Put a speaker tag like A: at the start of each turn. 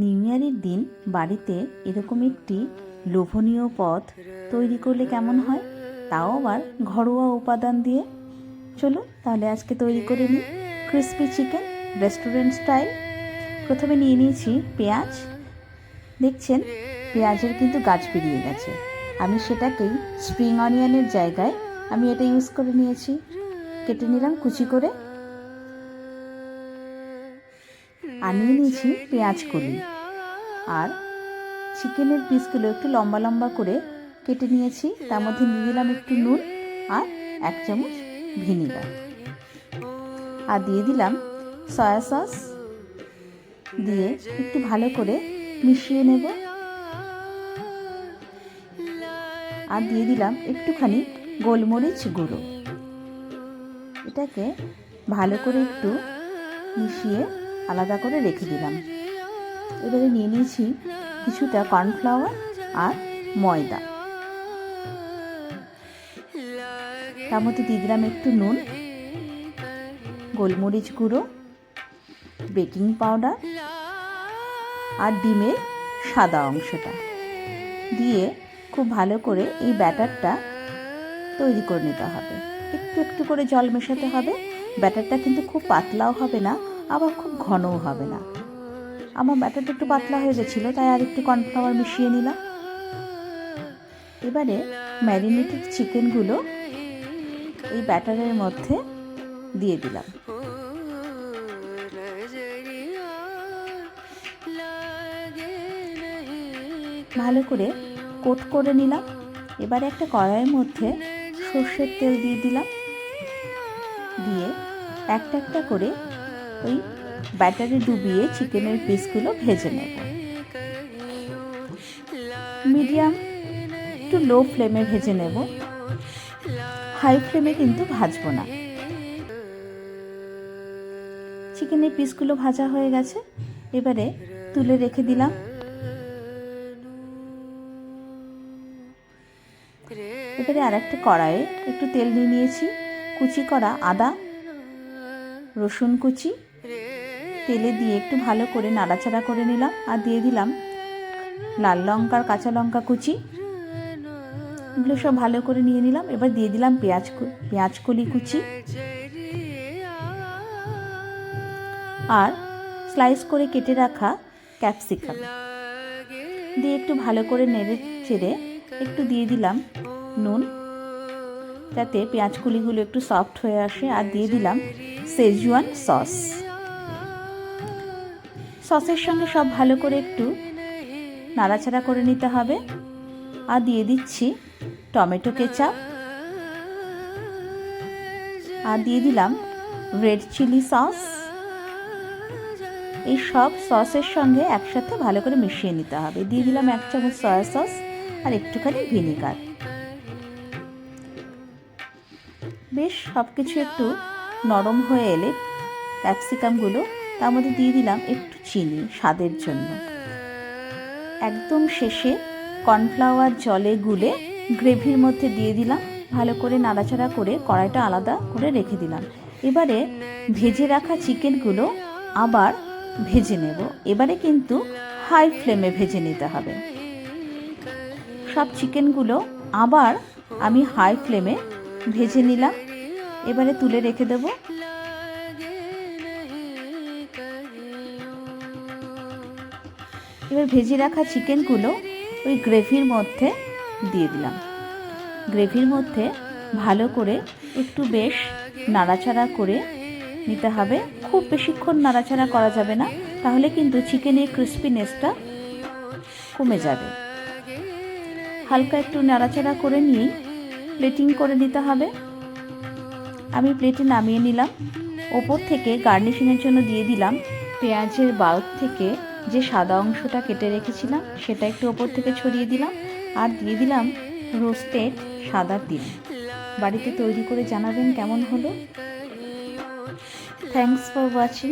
A: New ইয়ারের দিন বাড়িতে এরকম একটি লোভনীয় পদ তৈরি করলে কেমন হয়, তাও আবার ঘরোয়া উপাদান দিয়ে। চলুন তাহলে আজকে তৈরি করে নিই ক্রিসপি চিকেন রেস্টুরেন্ট স্টাইল। প্রথমে নিয়ে নিয়েছি পেঁয়াজ। দেখছেন পেঁয়াজের কিন্তু গাছ বেরিয়ে গেছে, আমি সেটাকেই স্প্রিং অনিয়নের জায়গায় আমি এটা ইউজ করে নিয়েছি। কেটে নিলাম কুচি করে। আনিয়ে নিয়েছি পেঁয়াজ কলি, আর চিকেনের পিসগুলো একটু লম্বা লম্বা করে কেটে নিয়েছি। তার মধ্যে নিয়ে দিলাম একটু নুন আর 1 চামচ ভিনিগার, আর দিয়ে দিলাম সয়া সস। দিয়ে একটু ভালো করে মিশিয়ে নেব। আর দিয়ে দিলাম একটুখানি গোলমরিচ গুঁড়ো। এটাকে ভালো করে একটু মিশিয়ে আলাদা করে রেখে দিলাম। এবারে নিয়ে নিয়েছি কিছুটা কর্নফ্লাওয়ার আর ময়দা। তার মধ্যে দিয়ে দিলাম একটু নুন, গোলমরিচ গুঁড়ো, বেকিং পাউডার আর ডিমের সাদা অংশটা দিয়ে খুব ভালো করে এই ব্যাটারটা তৈরি করে নিতে হবে। একটু একটু করে জল মেশাতে হবে। ব্যাটারটা কিন্তু খুব পাতলাও হবে না, আবার খুব ঘনও হবে না। আমার ব্যাটারটা একটু পাতলা হয়ে গেছিলো, তাই আর একটু কর্নফ্লাওয়ার মিশিয়ে নিলাম। এবারে ম্যারিনেটেড চিকেনগুলো এই ব্যাটারের মধ্যে দিয়ে দিলাম। ভালো করে কোট করে নিলাম। এবারে একটা কড়াইয়ের মধ্যে সর্ষের তেল দিয়ে দিলাম। দিয়ে একটা একটা করে ওই ব্যাটারে ডুবিয়ে চিকেনের পিসগুলো ভেজে নেব। মিডিয়াম টু লো ফ্লেমে ভেজে নেব, হাই ফ্লেমে কিন্তু ভাজবো না। চিকেনের পিসগুলো ভাজা হয়ে গেছে, এবারে তুলে রেখে দিলাম। এবারে আর একটা কড়াইয়ে একটু তেল নিয়ে নিয়েছি। কুচি করা আদা রসুন কুচি তেলে দিয়ে একটু ভালো করে নাড়াচাড়া করে নিলাম। আর দিয়ে দিলাম লাল লঙ্কার কাঁচা লঙ্কা কুচি। এগুলো সব ভালো করে নিয়ে নিলাম। এবার দিয়ে দিলাম পেঁয়াজ কলি কুচি আর স্লাইস করে কেটে রাখা ক্যাপসিকাম দিয়ে একটু ভালো করে নেড়ে চেড়ে একটু দিয়ে দিলাম নুন, যাতে পেঁয়াজ কলিগুলো একটু সফট হয়ে আসে। আর দিয়ে দিলাম শেজওয়ান সস। সসের সঙ্গে সব ভালো করে একটু নাড়াচাড়া করে নিতে হবে। আর দিয়ে দিচ্ছি টমেটো কেচাপ, আর দিয়ে দিলাম রেড চিলি সস। এই সব সসের সঙ্গে একসাথে ভালো করে মিশিয়ে নিতে হবে। দিয়ে দিলাম 1 চামচ সয়া সস আর একটুখানি ভিনিগার। বেশ সব কিছু একটু নরম হয়ে এলে ক্যাপসিকামগুলো, তার মধ্যে দিয়ে দিলাম একটু চিনি স্বাদের জন্য। একদম শেষে কর্নফ্লাওয়ার জলে গুলে গ্রেভির মধ্যে দিয়ে দিলাম। ভালো করে নাড়াচাড়া করে কড়াইটা আলাদা করে রেখে দিলাম। এবারে ভেজে রাখা চিকেনগুলো আবার ভেজে নেব। এবারে কিন্তু হাই ফ্লেমে ভেজে নিতে হবে। সব চিকেনগুলো আবার আমি হাই ফ্লেমে ভেজে নিলাম। এবারে তুলে রেখে দেব। এবার ভেজে রাখা চিকেনগুলো ওই গ্রেভির মধ্যে দিয়ে দিলাম। গ্রেভির মধ্যে ভালো করে একটু বেশ নাড়াচাড়া করে নিতে হবে। খুব বেশিক্ষণ নাড়াচাড়া করা যাবে না, তাহলে কিন্তু চিকেনের ক্রিস্পিনেসটা কমে যাবে। হালকা একটু নাড়াচাড়া করে নিয়েই প্লেটিং করে নিতে হবে। আমি প্লেটে নামিয়ে নিলাম। ওপর থেকে গার্নিশিংয়ের জন্য দিয়ে দিলাম পেঁয়াজের বাল্ব থেকে যে সাদা অংশটা কেটে রেখেছিলাম, সেটা একটু ওপর থেকে ছড়িয়ে দিলাম। আর দিয়ে দিলাম রোস্টেড সাদা তিল। বাড়িতে তৈরি করে জানাবেন কেমন হলো। Thanks for watching.